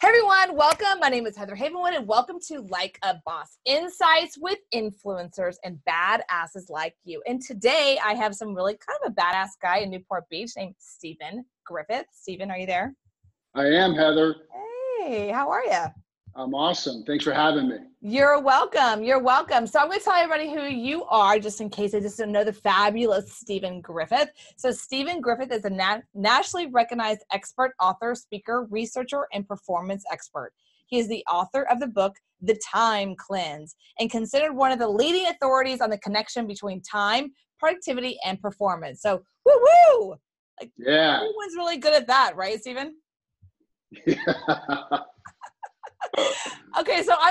Hey everyone, welcome. My name is Heather Havenwood and welcome to Like a Boss, Insights with Influencers and Badasses like you. And today I have some really kind of a badass guy in Newport Beach named Stephen Griffith. Stephen, are you there? I am, Heather. Hey, how are you? I'm awesome. Thanks for having me. You're welcome. You're welcome. So I'm going to tell everybody who you are, just in case they just don't know the fabulous Stephen Griffith. So Stephen Griffith is a nationally recognized expert, author, speaker, researcher, and performance expert. He is the author of the book, The Time Cleanse, and considered one of the leading authorities on the connection between time, productivity, and performance. So, woo-woo! Like, yeah. Everyone's really good at that, right, Stephen? Yeah. Okay, so I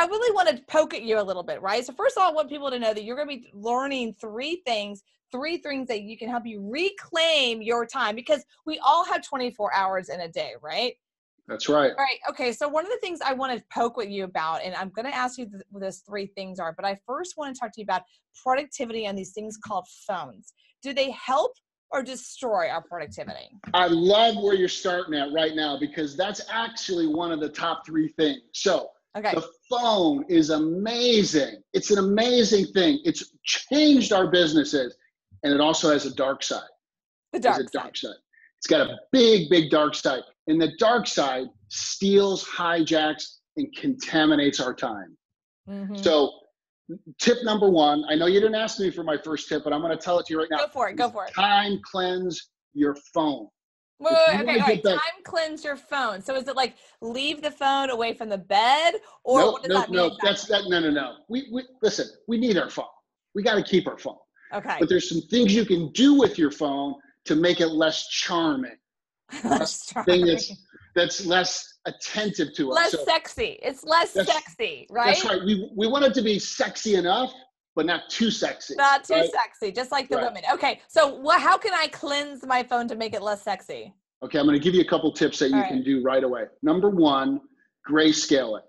really want to poke at you a little bit, right? So first of all, I want people to know that you're going to be learning three things that you can help you reclaim your time, because we all have 24 hours in a day, right? That's right. All right. Okay. So one of the things I want to poke with you about, and I'm going to ask you what those three things are, but I first want to talk to you about productivity on these things called phones. Do they help or destroy our productivity? I love where you're starting at right now, because that's actually one of the top three things. So The phone is amazing. It's an amazing thing. It's changed our businesses, and it also has a dark side. The dark side. It's got a big, big dark side. And the dark side steals, hijacks, and contaminates our time. Mm-hmm. So tip number one, I know you didn't ask me for my first tip, but I'm going to tell it to you right now. Go for it. Time cleanse your phone. Wait, okay, all right. Time cleanse your phone. So is it like leave the phone away from the bed, or what does that mean? No. We listen. We need our phone. We got to keep our phone. Okay. But there's some things you can do with your phone to make it less charming. That's less attentive to us. Less sexy. It's less sexy, right? That's right. We want it to be sexy enough, but not too sexy. Not too sexy, just like the women. Okay, so how can I cleanse my phone to make it less sexy? Okay, I'm going to give you a couple tips that you can do right away. Number one, grayscale it.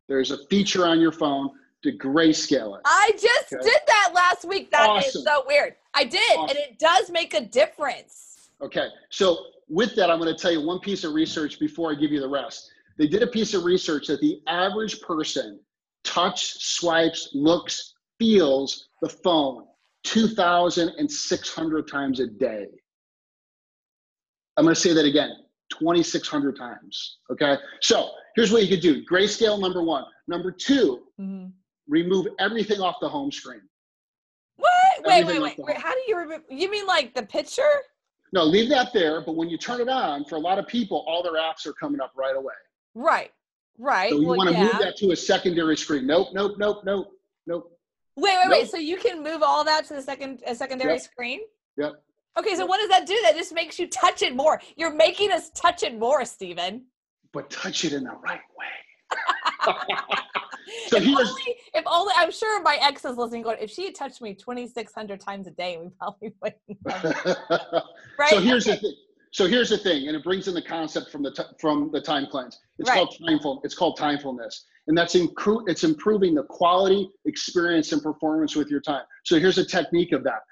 There's a feature on your phone to grayscale it. I just did that last week. That is so weird. I did, and it does make a difference. Okay, so with that, I'm going to tell you one piece of research before I give you the rest. They did a piece of research that the average person touch, swipes, looks, feels the phone 2,600 times a day. I'm going to say that again, 2,600 times. Okay. So here's what you could do. Grayscale, number one. Number two, remove everything off the home screen. What? Wait. How do you remove? You mean like the picture? No, leave that there. But when you turn it on, for a lot of people, all their apps are coming up right away. Right. So you want to move that to a secondary screen. Nope. Wait. So you can move all that to the secondary screen? Yep. Okay, so what does that do? That just makes you touch it more. You're making us touch it more, Stephen. But touch it in the right way. So if only, I'm sure my ex is listening going, if she had touched me 2,600 times a day, we probably wouldn't. Right? So here's the thing, and it brings in the concept from the time cleanse. It's called timefulness, and it's improving the quality, experience, and performance with your time. So here's a technique of that.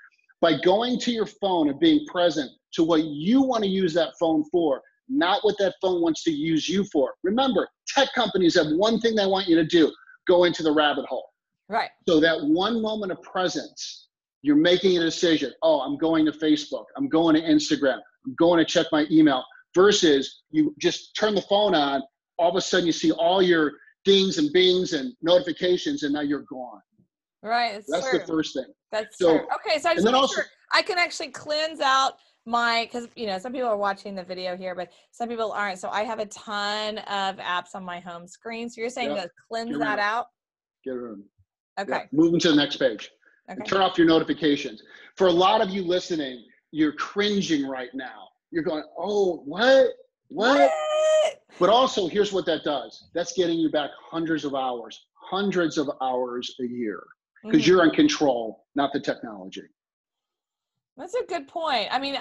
By going to your phone and being present to what you want to use that phone for, not what that phone wants to use you for. Remember, tech companies have one thing they want you to do: go into the rabbit hole. Right. So that one moment of presence, you're making a decision. Oh, I'm going to Facebook. I'm going to Instagram. I'm going to check my email. Versus you just turn the phone on. All of a sudden, you see all your dings and bings and notifications, and now you're gone. Right. That's the first thing. That's true. Okay, so I just want to make sure I can actually cleanse out because some people are watching the video here, but some people aren't. So I have a ton of apps on my home screen. So you're saying to cleanse that out? Get rid of them. Okay. Yeah. Moving to the next page. Okay. And turn off your notifications. For a lot of you listening, you're cringing right now. You're going, oh, what? But also, here's what that does. That's getting you back hundreds of hours a year, because you're in control, not the technology. That's a good point. I mean,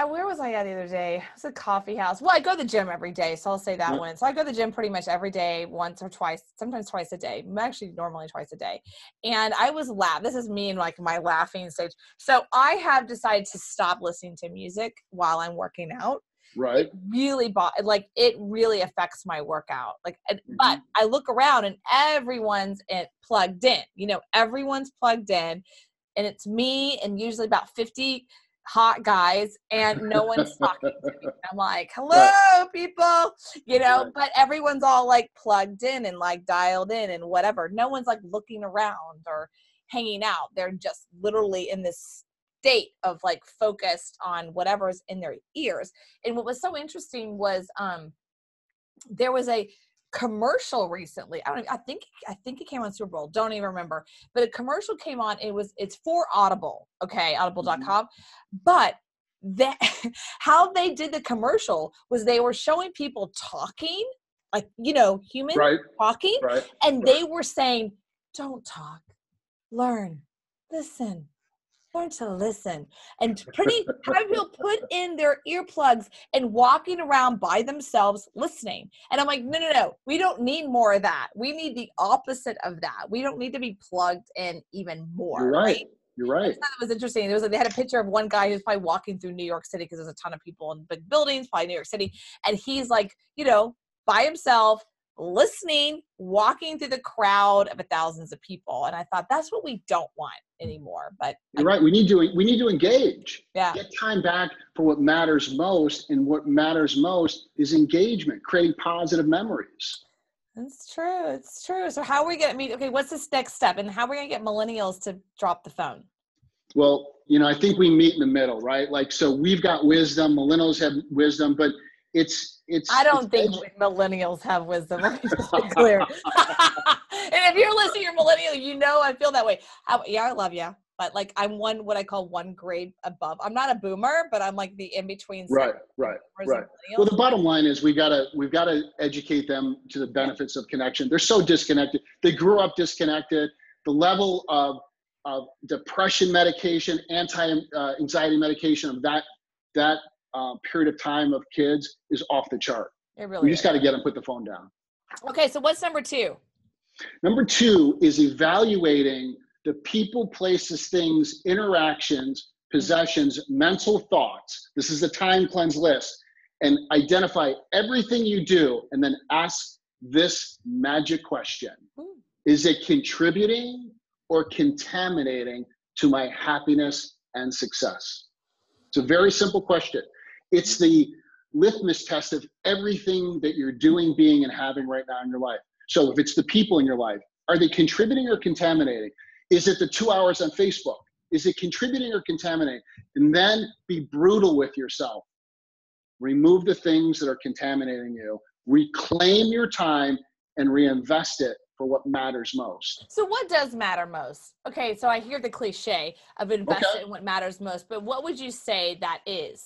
where was I at the other day? It was a coffee house. Well, I go to the gym every day, so I'll say that one. So I go to the gym pretty much every day, once or twice, sometimes twice a day. Actually, normally twice a day. And I was this is me in like my laughing stage. So I have decided to stop listening to music while I'm working out. Right. it really it really affects my workout. But I look around and everyone's plugged in, everyone's plugged in, and it's me and usually about 50 hot guys, and no one's talking to me. I'm like, hello, people, but everyone's all like plugged in and like dialed in and whatever. No one's like looking around or hanging out. They're just literally in this state of like focused on whatever's in their ears. And what was so interesting was there was a commercial recently. I think it came on Super Bowl. Don't even remember. But a commercial came on. It's for Audible. Okay, audible.com. But that how they did the commercial was they were showing people talking, like, humans talking, and they were saying, don't talk, learn, listen. Learn to listen, and have people put in their earplugs and walking around by themselves listening. And I'm like, no, we don't need more of that. We need the opposite of that. We don't need to be plugged in even more. You're right. You're right. I thought it was interesting. There was they had a picture of one guy who's probably walking through New York City because there's a ton of people in big buildings, probably New York City, and he's like, by himself, listening, walking through the crowd of thousands of people. And I thought that's what we don't want anymore. But you're right. We need to engage. Yeah. Get time back for what matters most. And what matters most is engagement, creating positive memories. It's true. It's true. So how are we going to meet? Okay, what's this next step? And how are we going to get millennials to drop the phone? Well, I think we meet in the middle, right? Like, so we've got wisdom, millennials have wisdom, but I don't think millennials have wisdom. Let me just be clear. And if you're listening, you're millennial, I feel that way. I love you. But like, I'm what I call one grade above. I'm not a boomer, but I'm like the in-between. Right. Well, the bottom line is we've got to educate them to the benefits of connection. They're so disconnected. They grew up disconnected. The level of depression medication, anti-anxiety medication of that period of time of kids is off the chart. It really we just got to get them put the phone down. Okay, so what's number 2? Number 2 is evaluating the people, places, things, interactions, possessions, mental thoughts. This is the time cleanse list, and identify everything you do, and then ask this magic question: is it contributing or contaminating to my happiness and success? It's a very simple question. It's the litmus test of everything that you're doing, being, and having right now in your life. So if it's the people in your life, are they contributing or contaminating? Is it the 2 hours on Facebook? Is it contributing or contaminating? And then be brutal with yourself. Remove the things that are contaminating you. Reclaim your time and reinvest it for what matters most. So what does matter most? Okay, so I hear the cliche of invest in what matters most, but what would you say that is?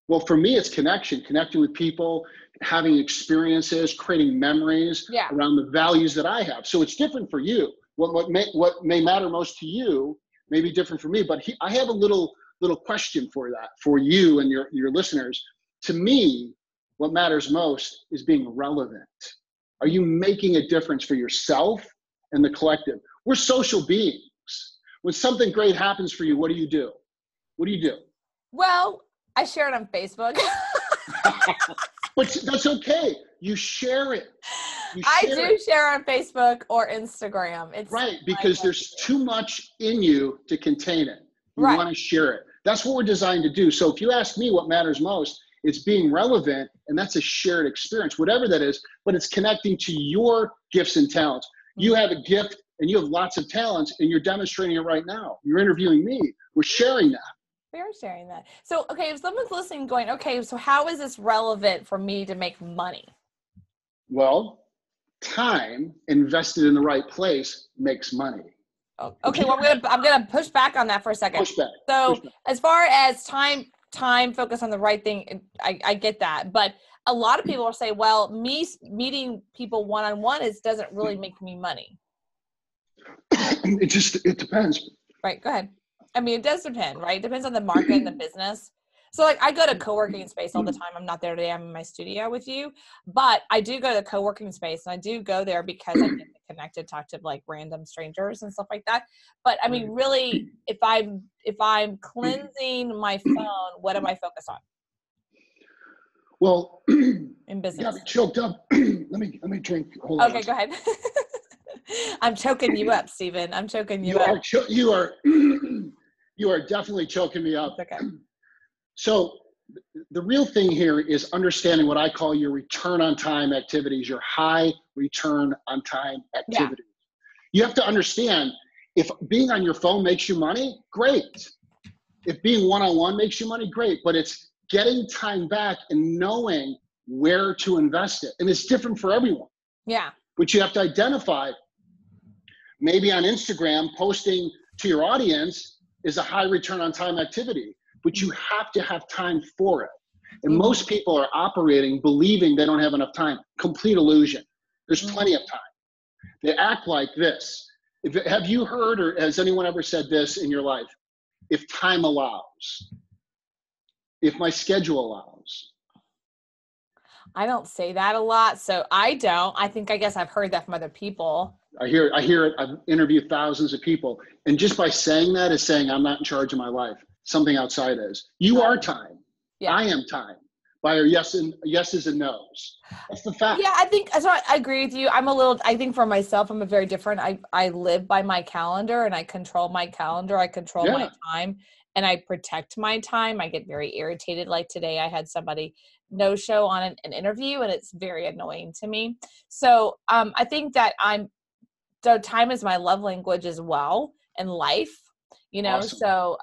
Well, for me, it's connecting with people, having experiences, creating memories around the values that I have. So it's different for you. What may matter most to you may be different for me, but I have a little question for you and your listeners. To me, what matters most is being relevant. Are you making a difference for yourself and the collective? We're social beings. When something great happens for you, what do you do? What do you do? Well, I share it on Facebook. But that's okay. You share it. I do share on Facebook or Instagram. It's right, because there's too much in you to contain it. You want to share it. That's what we're designed to do. So if you ask me what matters most, it's being relevant, and that's a shared experience, whatever that is, but it's connecting to your gifts and talents. You have a gift and you have lots of talents, and you're demonstrating it right now. You're interviewing me. We're sharing that. We are sharing that. So, okay, if someone's listening going, okay, so how is this relevant for me to make money? Well, time invested in the right place makes money. Oh, okay, well, I'm gonna push back on that for a second. Push back. So as far as time focus on the right thing, I get that. But a lot of people will say, well, me meeting people one-on-one doesn't really make me money. It depends. Right, go ahead. I mean, it does depend, right? It depends on the market and the business. So like I go to co-working space all the time. I'm not there today. I'm in my studio with you, but I do go to the co-working space, and I do go there because I get connected, talk to like random strangers and stuff like that. But I mean, really, if I'm cleansing my phone, what am I focused on? Well, in business? got me choked up. let me drink. Hold on. Okay, go ahead. I'm choking you up, Stephen. I'm choking you up. You are you are definitely choking me up. Okay. So the real thing here is understanding what I call your return on time activities, your high return on time activities. Yeah. You have to understand, if being on your phone makes you money, great. If being one-on-one makes you money, great. But it's getting time back and knowing where to invest it. And it's different for everyone. Yeah. But you have to identify, maybe on Instagram, posting to your audience is a high return on time activity, but you have to have time for it. And most people are operating believing they don't have enough time. Complete illusion. There's plenty of time. They act like this. Have you heard, or has anyone ever said this in your life? If time allows, if my schedule allows. I don't say that a lot, so I don't. I guess I've heard that from other people. I hear it. I've interviewed thousands of people. And just by saying that is saying I'm not in charge of my life. Something outside is. You are time. Yeah. I am time. By your yeses and nos. That's the fact. Yeah, I think so. I agree with you. I think for myself, I'm a very different. I live by my calendar and I control my calendar. I control my time and I protect my time. I get very irritated. Like today, I had somebody no show on an interview and it's very annoying to me. So I think that time is my love language as well in life. Awesome. So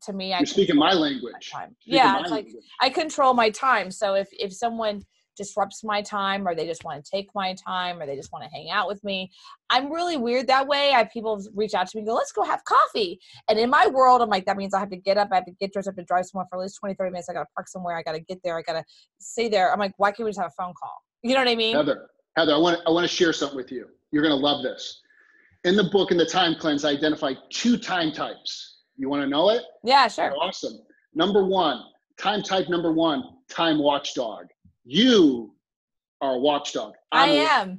to me, you're speaking my language. It's like I control my time. So if someone disrupts my time, or they just want to take my time, or they just want to hang out with me, I'm really weird that way. I have people reach out to me and go, let's go have coffee. And in my world, I'm like, that means I have to get up, I have to get dressed, I have to drive somewhere for at least 20, 30 minutes. I got to park somewhere. I got to get there. I got to stay there. I'm like, why can't we just have a phone call? You know what I mean? Heather, I want to share something with you. You're going to love this. In the book, in the time cleanse, I identify 2 time types. You want to know it? Yeah, sure. Awesome. Number 1, time type number 1, time watchdog. You are a watchdog. I am.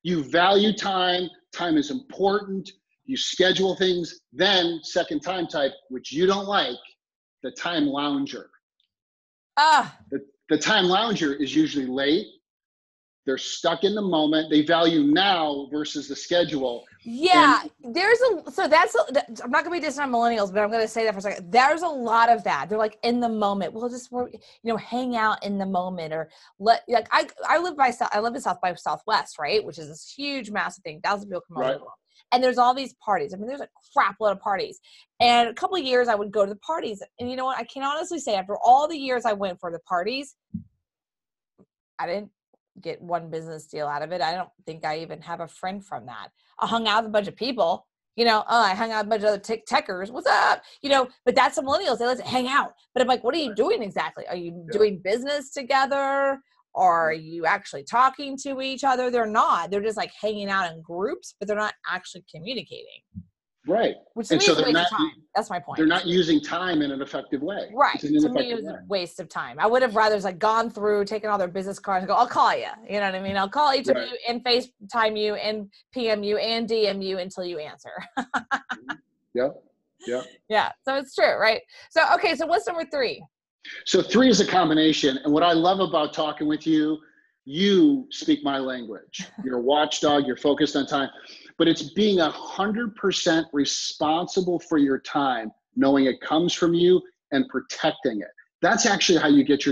You value time. Time is important. You schedule things. Then second time type, which you don't like, the time lounger. The time lounger is usually late. They're stuck in the moment. They value now versus the schedule. Yeah, I'm not going to be dissing on millennials, but I'm going to say that for a second. There's a lot of that. They're like in the moment. We'll just, hang out in the moment, or I live in South by Southwest, right? Which is this huge, massive thing. Thousands of people come over. And there's all these parties. I mean, there's a crap load of parties. And a couple of years I would go to the parties. And you know what? I can honestly say after all the years I went for the parties, I didn't get one business deal out of it. I don't think I even have a friend from that. I hung out with a bunch of people, I hung out with a bunch of other techers. What's up? But that's the millennials. They like to hang out. But I'm like, what are you doing exactly? Are you doing business together? Or are you actually talking to each other? They're not. They're just like hanging out in groups, but they're not actually communicating. Right. Which to me is a waste of time. That's my point. They're not using time in an effective way. Right. To me, it was a waste of time. I would have rather gone through, taken all their business cards and go, I'll call you. You know what I mean? I'll call each of you and FaceTime you and PM you and DM you until you answer. Yep. Yeah. So it's true, right? So, okay. So what's number 3? So 3 is a combination. And what I love about talking with you, you speak my language. You're a watchdog. You're focused on time. But it's being 100% responsible for your time, knowing it comes from you and protecting it. That's actually how you get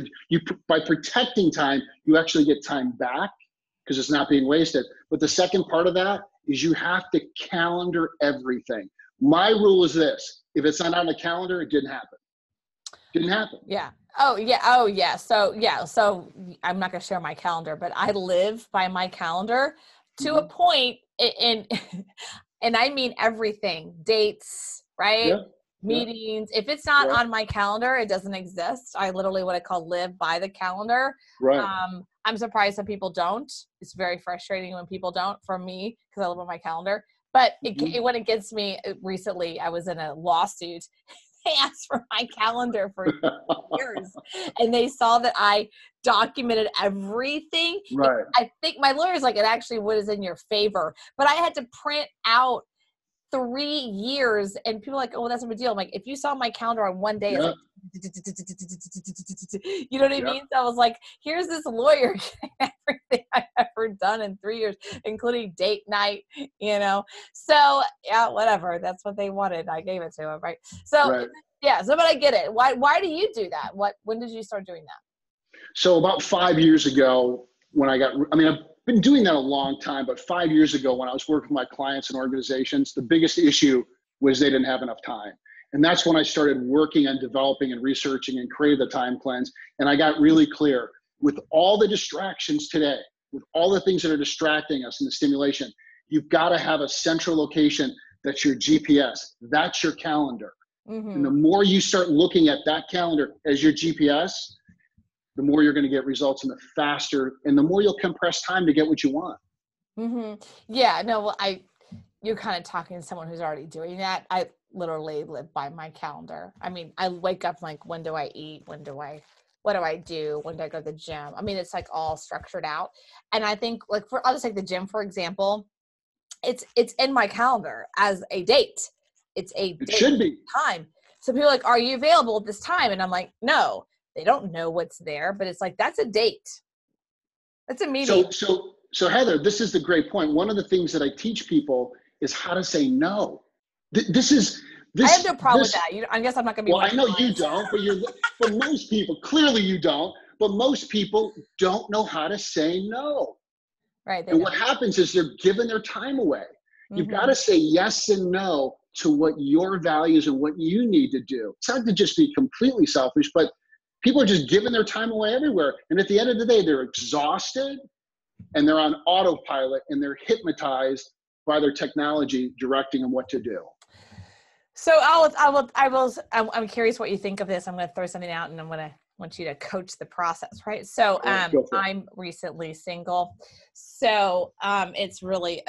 by protecting time, you actually get time back because it's not being wasted. But the second part of that is you have to calendar everything. My rule is this: if it's not on the calendar, it didn't happen. Didn't happen. Yeah. Oh yeah. So I'm not going to share my calendar, but I live by my calendar to a point. And I mean everything, dates, right? Yeah. Meetings. If it's not on my calendar, it doesn't exist. I literally what I call live by the calendar. Right. I'm surprised that people don't. It's very frustrating when people don't, for me, because I live on my calendar. But when it gets me, recently I was in a lawsuit. They asked for my calendar for years, and they saw that I documented everything. Right. I think my lawyer's like, it actually was in your favor, but I had to print out 3 years, and people are like, oh, that's a big deal. I'm like, if you saw my calendar on one day, it's like, you know what I mean? So I was like, here's this lawyer getting everything I've ever done in 3 years, including date night, you know? So yeah, whatever. That's what they wanted. I gave it to them, right? So yeah, so, but I get it. Why do you do that? When did you start doing that? So about 5 years ago, when I've been doing that a long time, but 5 years ago when I was working with my clients and organizations, the biggest issue was they didn't have enough time. And that's when I started working on developing and researching and created the time cleanse. And I got really clear with all the distractions today, with all the things that are distracting us in the stimulation, you've got to have a central location that's your GPS. That's your calendar. And the more you start looking at that calendar as your GPS, the more you're going to get results and the faster, and the more you'll compress time to get what you want. Yeah, no, well, you're kind of talking to someone who's already doing that. I literally live by my calendar. I mean, I wake up like, when do I eat? What do I do? When do I go to the gym? I mean, it's like all structured out. And I think like I'll just take the gym, for example. It's in my calendar as a date. It's a date, should be time. So people are like, are you available at this time? And I'm like, no, they don't know what's there, but it's like, that's a date. That's a meeting. So Heather, this is the great point. One of the things that I teach people is how to say no. I have no problem with that. I guess I'm not going to be. Well, I know you don't, but most people, clearly you don't, but most people don't know how to say no. Right. And what happens is they're giving their time away. You've got to say yes and no to what your values and what you need to do. It's not to just be completely selfish, but people are just giving their time away everywhere. And at the end of the day, they're exhausted and they're on autopilot and they're hypnotized by their technology directing them what to do. So I'm curious what you think of this. I'm going to throw something out and want you to coach the process, right? So I'm recently single. So it's really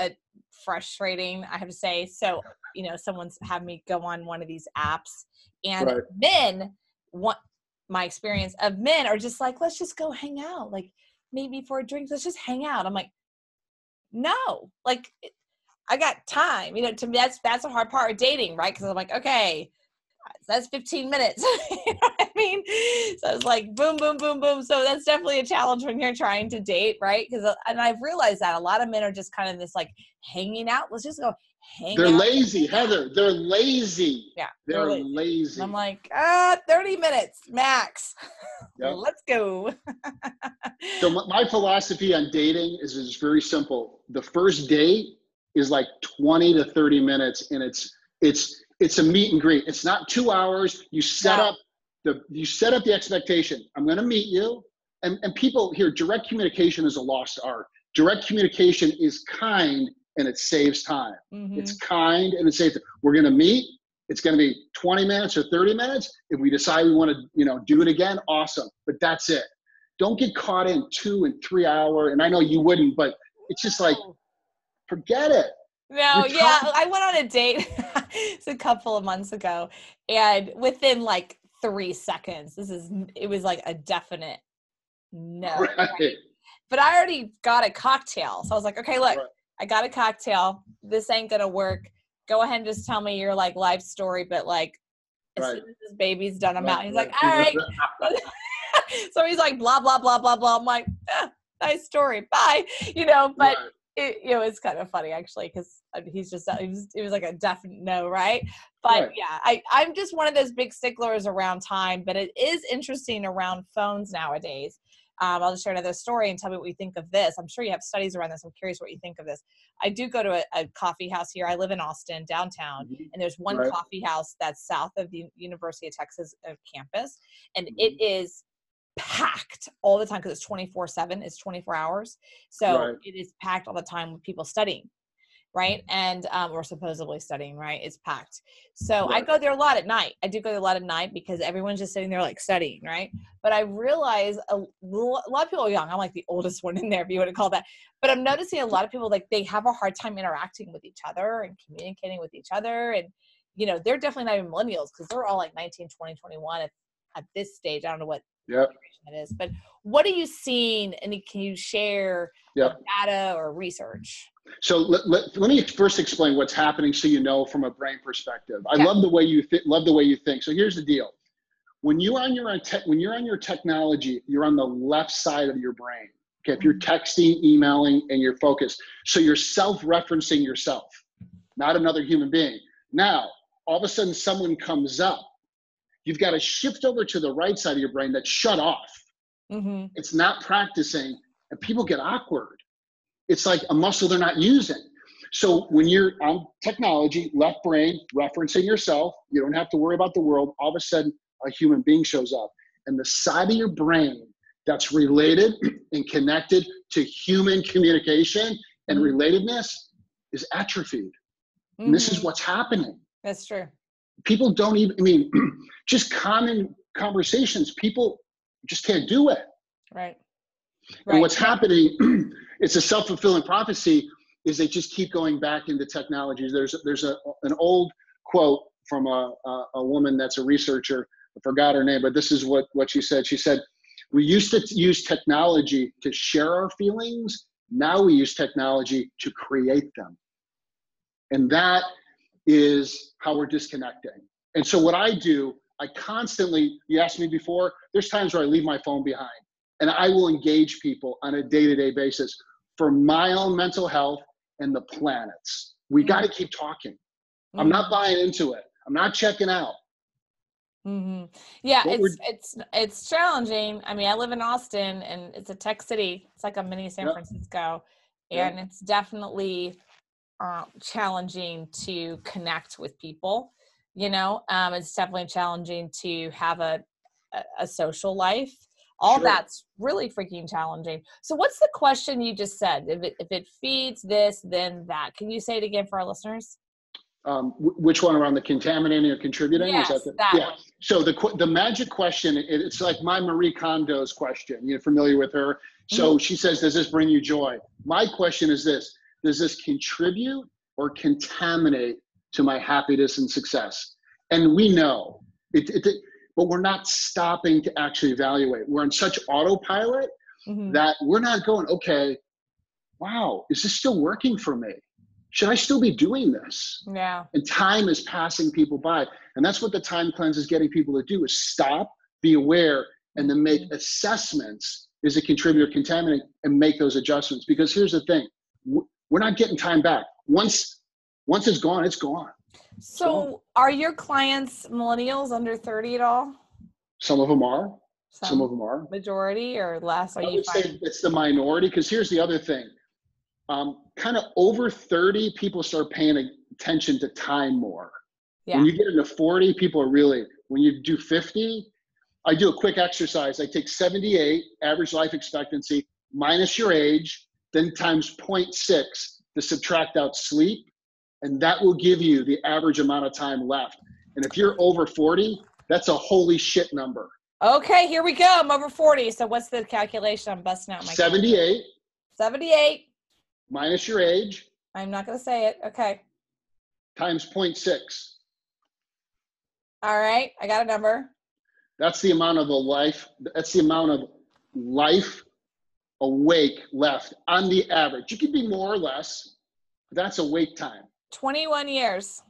frustrating, I have to say. So, someone's had me go on one of these apps, and men my experience of men are just like, let's just go hang out. Like maybe for a drink, let's just hang out. I'm like, no, like I got time, to me, that's a hard part of dating, right? Cause I'm like, okay, that's 15 minutes. You know what I mean? So it's like boom, boom, boom, boom. So that's definitely a challenge when you're trying to date, right? And I've realized that a lot of men are just kind of this like hanging out. Let's just go hang out. They're lazy, Heather. They're lazy. Yeah. They're lazy. And I'm like, 30 minutes max. Yep. Let's go. So my philosophy on dating is very simple. The first date is like 20 to 30 minutes, and it's a meet and greet. It's not 2 hours. You set up the expectation. I'm going to meet you. And people here, direct communication is a lost art. Direct communication is kind and it saves time. It's kind and it saves time. We're going to meet. It's going to be 20 minutes or 30 minutes. If we decide we want to, do it again, awesome. But that's it. Don't get caught in 2 and 3 hour. And I know you wouldn't, but it's just like, forget it. No, yeah. I went on a date it's a couple of months ago, and within like 3 seconds, it was like a definite no. Right? But I already got a cocktail. So I was like, okay, look, I got a cocktail. This ain't going to work. Go ahead and just tell me your like life story. But like, as soon as this baby's done, I'm out. He's like, all right. So he's like, blah, blah, blah, blah, blah. I'm like, nice story. Bye. But it was kind of funny actually, because it was like a definite no, right? But yeah, I'm just one of those big sticklers around time, but it is interesting around phones nowadays. I'll just share another story and tell me what you think of this. I'm sure you have studies around this. I'm curious what you think of this. I do go to a coffee house here. I live in Austin, downtown, and there's one coffee house that's south of the University of Texas campus, and it is packed all the time because it's 24/7. It's 24 hours. So it is packed all the time with people studying, right? And or supposedly studying, right? It's packed. So I go there a lot at night. I do go there a lot at night because everyone's just sitting there like studying, right? But I realize a lot of people are young. I'm like the oldest one in there, if you want to call that. But I'm noticing a lot of people, like, they have a hard time interacting with each other and communicating with each other. And, they're definitely not even millennials because they're all like 19, 20, 21 at this stage. I don't know what generation it is. But what are you seeing? And can you share data or research? So let me first explain what's happening so you know from a brain perspective. I Yeah. love the way you love the way you think. So here's the deal. When you're on your technology, you're on the left side of your brain. Okay, if you're texting, emailing, and you're focused. So you're self-referencing yourself, not another human being. Now, all of a sudden someone comes up. You've got to shift over to the right side of your brain that's shut off. It's not practicing, and people get awkward. It's like a muscle they're not using. So when you're on technology, left brain, referencing yourself, you don't have to worry about the world. All of a sudden, a human being shows up. And the side of your brain that's related and connected to human communication and relatedness is atrophied. And this is what's happening. That's true. People don't even, I mean, just common conversations, people just can't do it. Right. And what's happening, it's a self-fulfilling prophecy, is they just keep going back into technologies. There's an old quote from a woman that's a researcher. I forgot her name, but this is what she said. She said, we used to use technology to share our feelings. Now we use technology to create them. And that is how we're disconnecting. And so what I do, I constantly, you asked me before, there's times where I leave my phone behind and I will engage people on a day-to-day basis for my own mental health and the planet's. We got to keep talking. I'm not buying into it. I'm not checking out. Yeah, it's challenging. I mean, I live in Austin and it's a tech city. It's like a mini San Francisco. And it's definitely challenging to connect with people. You know, it's definitely challenging to have a social life. All that's really freaking challenging. So what's the question you just said? If it feeds this, then that. Can you say it again for our listeners? Which one, around the contaminating or contributing? Yes, Is that that one. So the magic question, it's like my Marie Kondo's question. You're familiar with her. So she says, does this bring you joy? My question is this: does this contribute or contaminate to my happiness and success? And we know but we're not stopping to actually evaluate. We're on such autopilot that we're not going, okay, wow, is this still working for me? Should I still be doing this? Yeah. And time is passing people by. And that's what the time cleanse is getting people to do, is stop, be aware, and then make assessments. Is it contributor, contaminant, and make those adjustments? Because here's the thing, we're not getting time back. Once it's gone, it's gone. So are your clients millennials under 30 at all? Some of them are. Some of them are. Majority or less? I would say it's the minority, because here's the other thing. Kind of over 30, people start paying attention to time more. Yeah. When you get into 40, people are really, when you do 50, I do a quick exercise. I take 78, average life expectancy, minus your age, then times 0.6 to subtract out sleep. And that will give you the average amount of time left. And if you're over 40, that's a holy shit number. Okay, here we go. I'm over 40. So what's the calculation? I'm busting out my 78. 78. Minus your age. I'm not going to say it. Okay. Times 0.6. All right. I got a number. That's the amount of that's the amount of life awake left on the average. You could be more or less, but that's awake time. 21 years.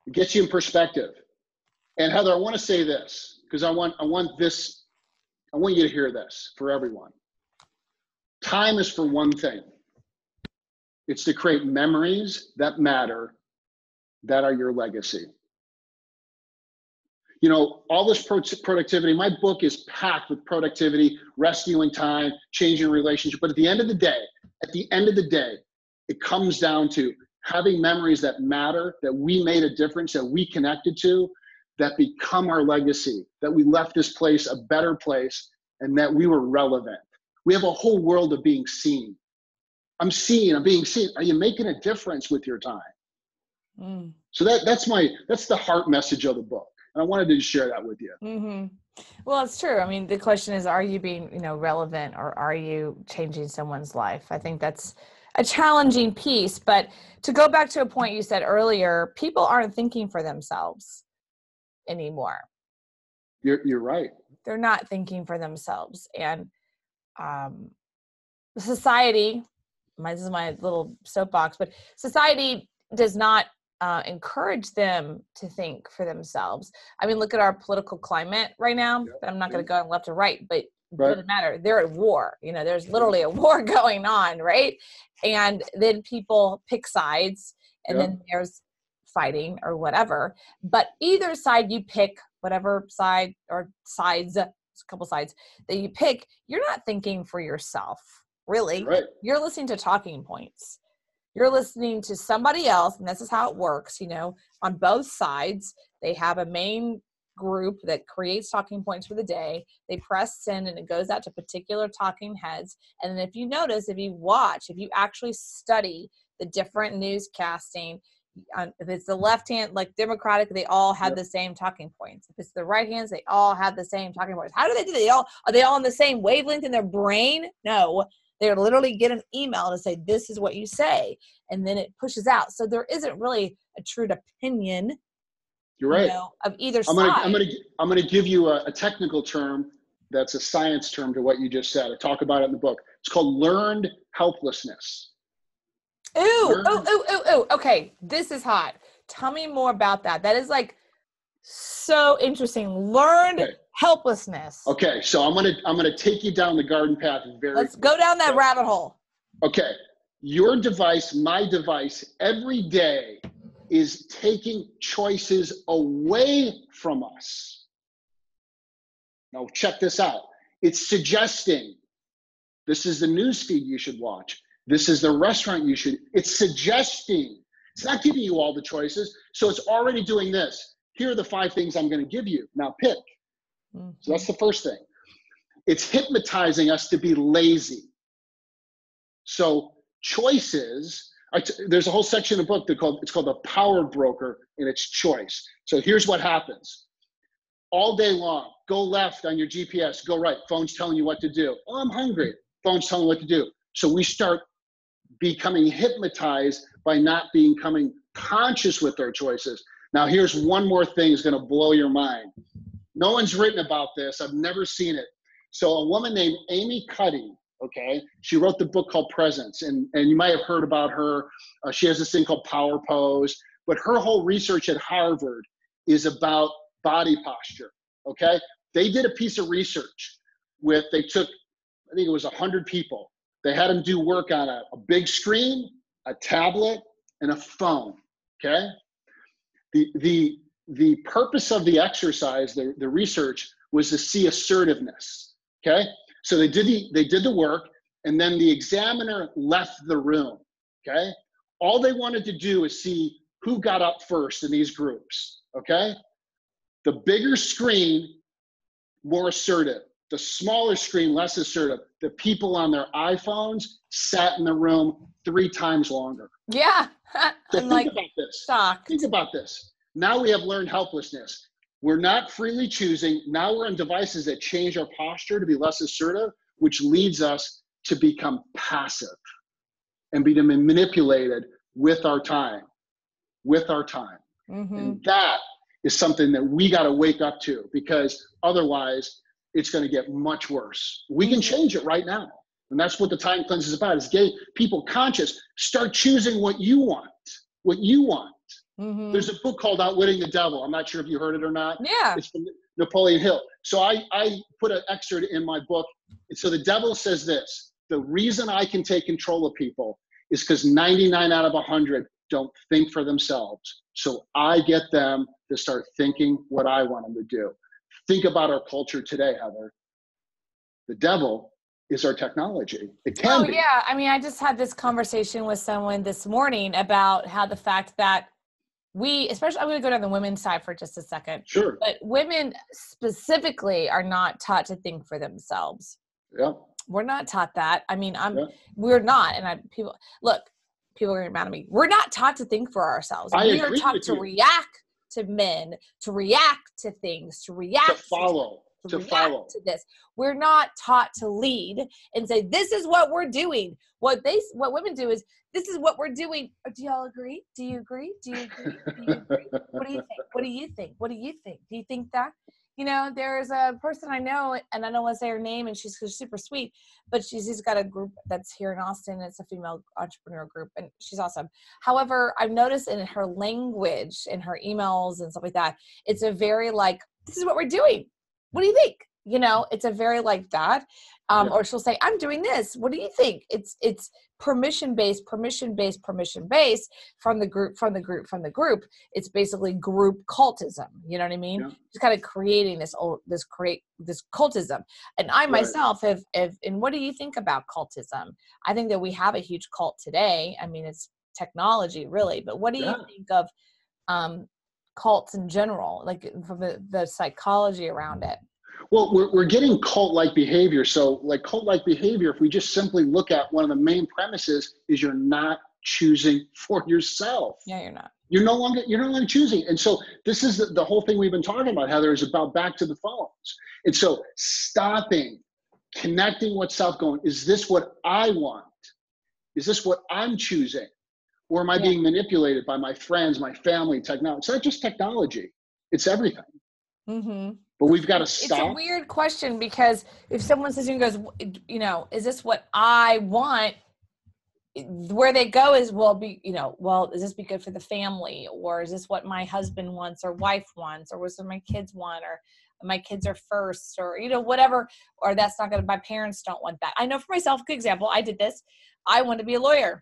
It gets you in perspective. And Heather, I want to say this, because I want you to hear this for everyone. Time is for one thing. It's to create memories that matter, that are your legacy. You know, all this productivity, my book is packed with productivity, rescuing time, changing relationship. But at the end of the day, it comes down to having memories that matter, that we made a difference, that we connected to, that become our legacy, that we left this place a better place, and that we were relevant. We have a whole world of being seen. I'm being seen. Are you making a difference with your time? So that's the heart message of the book. And I wanted to share that with you. Well, it's true. I mean, the question is, are you being, relevant, or are you changing someone's life? I think that's a challenging piece. But to go back to a point you said earlier, people aren't thinking for themselves anymore. You're right. They're not thinking for themselves. And society this is my little soapbox, but society does not encourage them to think for themselves. I mean, look at our political climate right now. I'm not going to go left or right, but it doesn't matter. They're at war. You know, there's literally a war going on, right? And then people pick sides, and then there's fighting or whatever. But either side you pick, whatever side or sides, a couple sides that you pick, you're not thinking for yourself, really. You're listening to talking points. You're listening to somebody else, and this is how it works, you know, on both sides. They have a main group that creates talking points for the day. They press send, and it goes out to particular talking heads. And then if you notice, if you watch, if you actually study the different newscasting, if it's the left hand, like Democratic, they all have the same talking points. If it's the right hands, they all have the same talking points. How do they do that? Are they all on the same wavelength in their brain? No. They literally get an email to say, this is what you say. And then it pushes out. So there isn't really a true opinion, you're right, you know, of either side. I'm going to give you a technical term that's a science term to what you just said. I talk about it in the book. It's called learned helplessness. Ooh. Okay. This is hot. Tell me more about that. That is like so interesting. Learned helplessness. Okay. So I'm going to take you down the garden path. Let's go down that rabbit hole. Okay. Your device, my device, every day is taking choices away from us. Now check this out. It's suggesting, this is the news feed you should watch. This is the restaurant you should, it's suggesting. It's not giving you all the choices. So it's already doing this. Here are the 5 things I'm going to give you. Now pick. So that's the first thing. It's hypnotizing us to be lazy. So choices, there's a whole section of the book it's called The Power Broker, and it's choice. So here's what happens. All day long, go left on your GPS, go right. Phone's telling you what to do. Oh, I'm hungry. Phone's telling you what to do. So we start becoming hypnotized by not becoming conscious with our choices. Now, here's one more thing that's going to blow your mind. No one's written about this. I've never seen it. So a woman named Amy Cuddy, okay, she wrote the book called Presence, and you might have heard about her. She has this thing called Power Pose, but her whole research at Harvard is about body posture, okay? They did a piece of research they took, I think it was 100 people. They had them do work on a big screen, a tablet, and a phone, okay? The purpose of the exercise, the research, was to see assertiveness, okay? So they did the work, and then the examiner left the room, okay? All they wanted to do is see who got up first in these groups, okay? The bigger screen, more assertive. The smaller screen, less assertive. The people on their iPhones sat in the room 3 times longer. Yeah. So think about this. Shocked. Think about this. Now we have learned helplessness. We're not freely choosing. Now we're on devices that change our posture to be less assertive, which leads us to become passive and be manipulated with our time. And that is something that we got to wake up to, because otherwise it's going to get much worse. We can change it right now. And that's what the time cleanse is about, is getting people conscious. Start choosing what you want, There's a book called Outwitting the Devil. I'm not sure if you heard it or not. Yeah. It's from Napoleon Hill. So I put an excerpt in my book. And so the devil says this: the reason I can take control of people is because 99 out of 100 don't think for themselves. So I get them to start thinking what I want them to do. Think about our culture today, Heather. The devil is our technology. It can be. Yeah. I mean, I just had this conversation with someone this morning about how the fact that especially, I'm going to go down the women's side for just a second. Sure. But women specifically are not taught to think for themselves. Yeah. We're not taught that. I mean, we're not. And people are going to get mad at me. We're not taught to think for ourselves. We are taught to react to men, to react to things, to react to follow. To this. We're not taught to lead and say, this is what we're doing. What women do is, this is what we're doing. Do y'all agree? Do you agree? Do you agree? Do you agree? What do you think? What do you think? What do you think? Do you think that? there's a person I know, and I don't want to say her name, and she's super sweet, but she's got a group that's here in Austin. It's a female entrepreneur group, and she's awesome. However, I've noticed in her language, in her emails and stuff like that, it's a very like, this is what we're doing. What do you think? It's a very like that. Or she'll say, I'm doing this. What do you think? It's permission-based from the group. It's basically group cultism. You know what I mean? Yeah. Just kind of creating this cultism. And I myself have, and what do you think about cultism? I think that we have a huge cult today. I mean, it's technology really, but what do you think of cults in general, like from the psychology around it? Well, we're getting cult-like behavior. So like cult-like behavior, if we just simply look at one of the main premises, is you're not choosing for yourself. Yeah, you're not. You're no longer choosing. And so this is the whole thing we've been talking about, Heather, is about back to the phones. And so stopping, connecting with self, going, is this what I want? Is this what I'm choosing? Or am I being manipulated by my friends, my family, technology? It's not just technology. It's everything. Mm-hmm. But we've got to stop. It's a weird question, because if someone says and goes, is this what I want? Where they go is, is this be good for the family? Or is this what my husband wants or wife wants? Or what's what my kids want? Or my kids are first, or, whatever. Or that's not my parents don't want that. I know for myself, good example, I did this. I wanted to be a lawyer.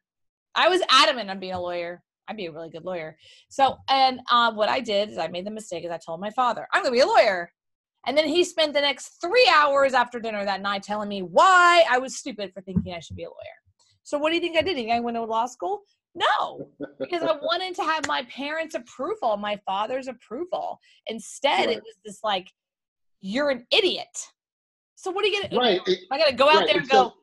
I was adamant on being a lawyer. I'd be a really good lawyer. So, and what I did is I made the mistake is I told my father, I'm going to be a lawyer. And then he spent the next 3 hours after dinner that night telling me why I was stupid for thinking I should be a lawyer. So what do you think I did? I went to law school? No, because I wanted to have my parents' approval, my father's approval. Instead, it was this like, you're an idiot. So what are you going to, right. I got to go out there and go,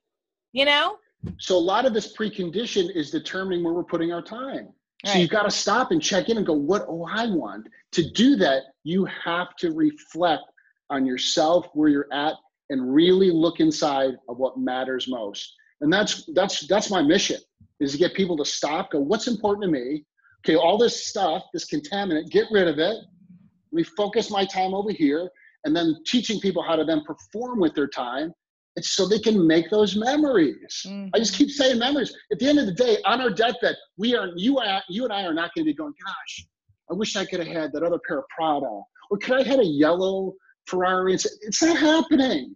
So a lot of this precondition is determining where we're putting our time. So right. you've got to stop and check in and go, what do I want? To do that, you have to reflect on yourself, where you're at, and really look inside of what matters most. And that's my mission, is to get people to stop, go, what's important to me? Okay, all this stuff, this contaminant, get rid of it. Let me focus my time over here, and then teaching people how to then perform with their time. It's so they can make those memories. Mm-hmm. I just keep saying memories. At the end of the day, on our deathbed, you and I are not going to be going, gosh, I wish I could have had that other pair of Prada. Or could I have had a yellow Ferrari? It's not happening.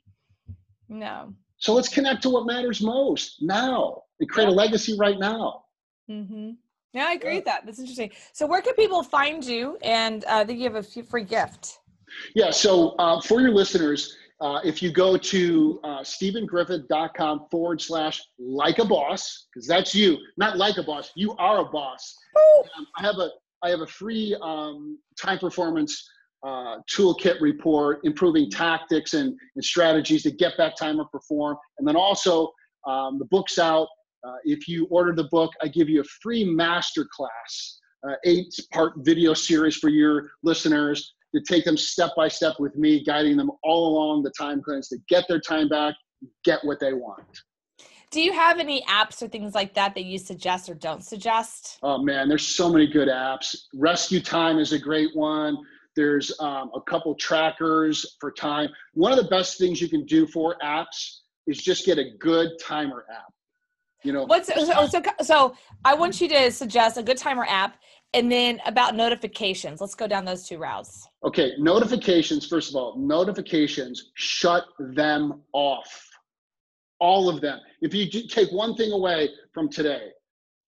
No. So let's connect to what matters most now and create a legacy right now. Mm-hmm. Yeah, I agree with that. That's interesting. So where can people find you? And I think you have a free gift. Yeah, so for your listeners, if you go to StephenGriffith.com/like-a-boss, because that's you, not like a boss, you are a boss. I have a free time performance toolkit report, improving tactics and strategies to get back time or perform. And then also the book's out. If you order the book, I give you a free masterclass, 8-part video series for your listeners to take them step by step with me, guiding them all along the time cleanse to get their time back, get what they want. Do you have any apps or things like that you suggest or don't suggest? Oh man, there's so many good apps. Rescue Time is a great one. There's a couple trackers for time. One of the best things you can do for apps is just get a good timer app. So I want you to suggest a good timer app, and then about notifications. Let's go down those two routes. Okay, notifications, first of all, shut them off. All of them. If you take one thing away from today,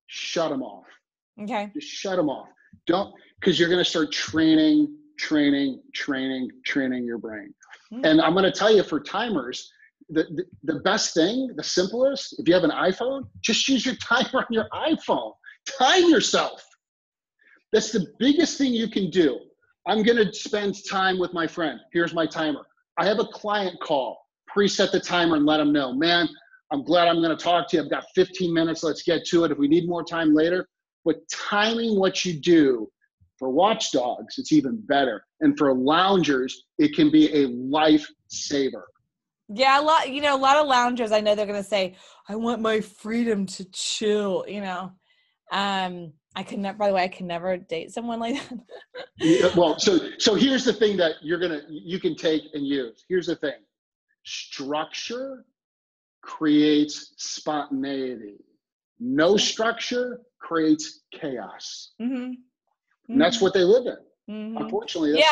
shut them off. Okay. Just shut them off. Because you're going to start training your brain. Mm-hmm. And I'm going to tell you, for timers, the best thing, the simplest, if you have an iPhone, just use your timer on your iPhone. Time yourself. That's the biggest thing you can do. I'm going to spend time with my friend. Here's my timer. I have a client call. Preset the timer and let them know, man, I'm glad I'm going to talk to you. I've got 15 minutes. Let's get to it. If we need more time later. But timing what you do, for watchdogs, it's even better. And for loungers, it can be a lifesaver. Yeah, a lot of loungers, I know they're going to say, I want my freedom to chill, I could never, by the way, I can never date someone like that. Yeah, well, so here's the thing that you can take and use. Here's the thing. Structure creates spontaneity. No structure creates chaos. And that's what they live in. Unfortunately,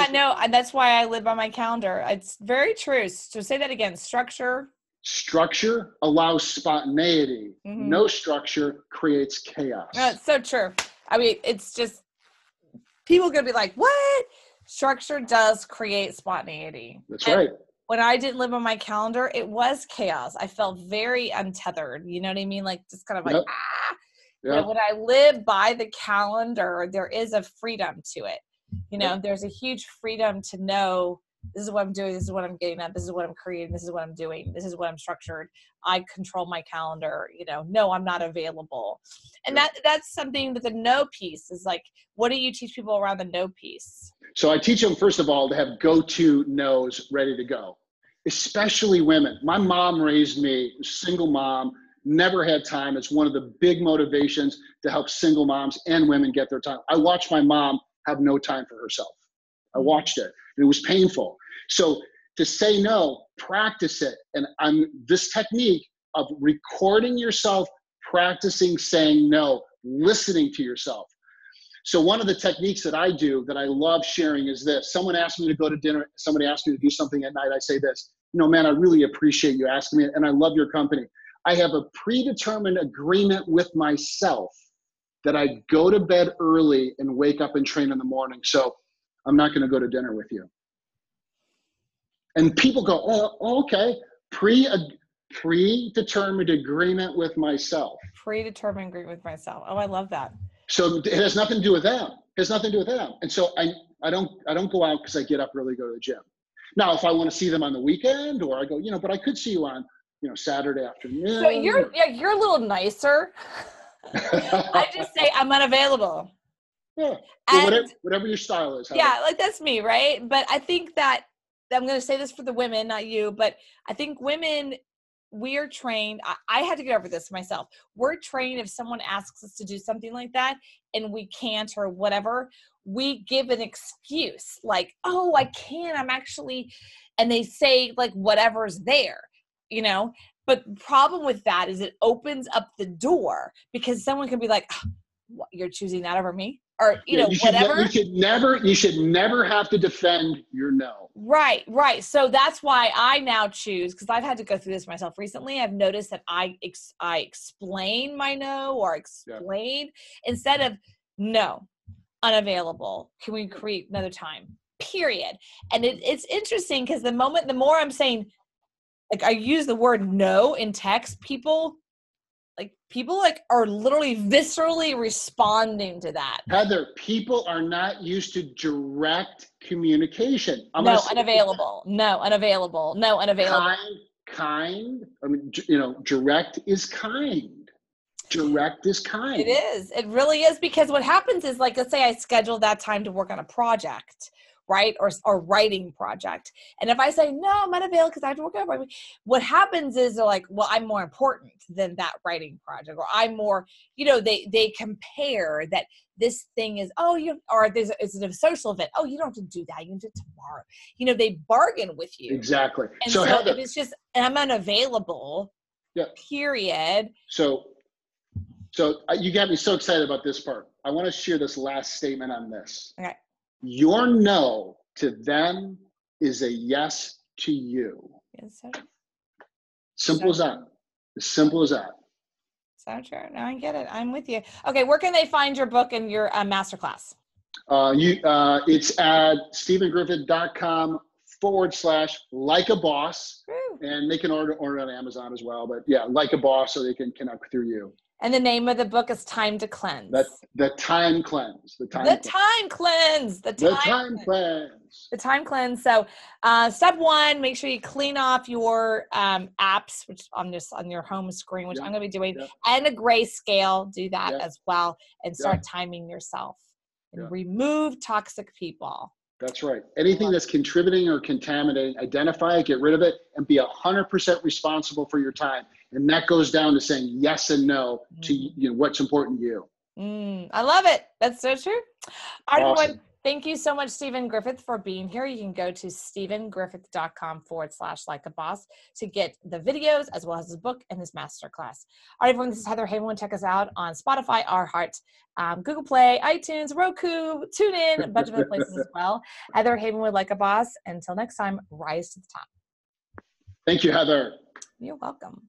that's why I live by my calendar. It's very true. So say that again. Structure allows spontaneity. No structure creates chaos. No, it's so true. I mean, it's just, people are going to be like, what? Structure does create spontaneity. That's right. When I didn't live on my calendar, it was chaos. I felt very untethered. You know what I mean? Like, just kind of like, But when I live by the calendar, there is a freedom to it. You know, there's a huge freedom to know, this is what I'm doing, this is what I'm getting at, this is what I'm creating, this is what I'm doing, this is what I'm structured. I control my calendar, you know, no, I'm not available. And that's something with the no piece is like, what do you teach people around the no piece? So I teach them, first of all, to have go-to no's ready to go, especially women. My mom raised me, single mom, never had time. It's one of the big motivations to help single moms and women get their time. I watched my mom have no time for herself. I watched it. It was painful. So to say no, practice it. And this technique of recording yourself, practicing saying no, listening to yourself. So one of the techniques that I do that I love sharing is this. Someone asked me to go to dinner. Somebody asked me to do something at night. I say this, man, I really appreciate you asking me, and I love your company. I have a predetermined agreement with myself that I go to bed early and wake up and train in the morning. So I'm not going to go to dinner with you. And people go, oh okay. Predetermined agreement with myself. Predetermined agreement with myself. Oh, I love that. So it has nothing to do with them. It has nothing to do with them. And so I don't go out because I get up early, go to the gym. Now, if I want to see them on the weekend, or I go, but I could see you on, Saturday afternoon. So you're a little nicer. I just say I'm unavailable. Yeah. Well, whatever your style is. Yeah, like that's me, right? But I think that I'm going to say this for the women, not you, but I think women, we're trained. I had to get over this myself. We're trained if someone asks us to do something like that and we can't or whatever, we give an excuse like, oh, I can't, I'm actually, and they say like whatever's there, But the problem with that is it opens up the door because someone can be like, oh, you're choosing that over me? Or, whatever. You should never have to defend your no. Right. So that's why I now choose, because I've had to go through this myself recently. I've noticed that I explain my no or explain instead of no, unavailable. Can we create another time? Period. And it's interesting because the more I'm saying, like I use the word no in text, people are literally viscerally responding to that. Heather, people are not used to direct communication. No, unavailable. Kind. I mean, direct is kind. Direct is kind. It is. It really is, because what happens is, like, let's say I schedule that time to work on a project, right? Or writing project. And if I say, no, I'm unavailable because I have to work on it, what happens is they're like, well, I'm more important than that writing project. Or I'm more, they compare that this thing is, it's a social event. Oh, you don't have to do that. You can do it tomorrow. They bargain with you. Exactly. And so if it's just, I'm unavailable, period. So you got me so excited about this part. I want to share this last statement on this. Okay. Your no to them is a yes to you. Yes, sir. Simple as that. As simple as that. So true. No, I get it. I'm with you. Okay, where can they find your book and your masterclass? It's at StephenGriffith.com/like-a-boss. And they can order on Amazon as well. But yeah, like a boss, so they can connect through you. And the name of the book is Time to Cleanse. The Time Cleanse. The Time Cleanse. So step one, make sure you clean off your apps, which on your home screen, which I'm going to be doing, and a grayscale. Do that as well, and start timing yourself. And remove toxic people. That's right. Anything that's contributing or contaminating, identify it, get rid of it, and be 100% responsible for your time. And that goes down to saying yes and no to what's important to you. I love it. That's so true. All right, Awesome. everyone. Thank you so much, Stephen Griffith, for being here. You can go to stephengriffith.com/like-a-boss to get the videos as well as his book and his masterclass. All right, everyone. This is Heather Havenwood. Check us out on Spotify, iHeart, Google Play, iTunes, Roku, TuneIn, a bunch of other places as well. Heather Havenwood, like a boss. Until next time, rise to the top. Thank you, Heather. You're welcome.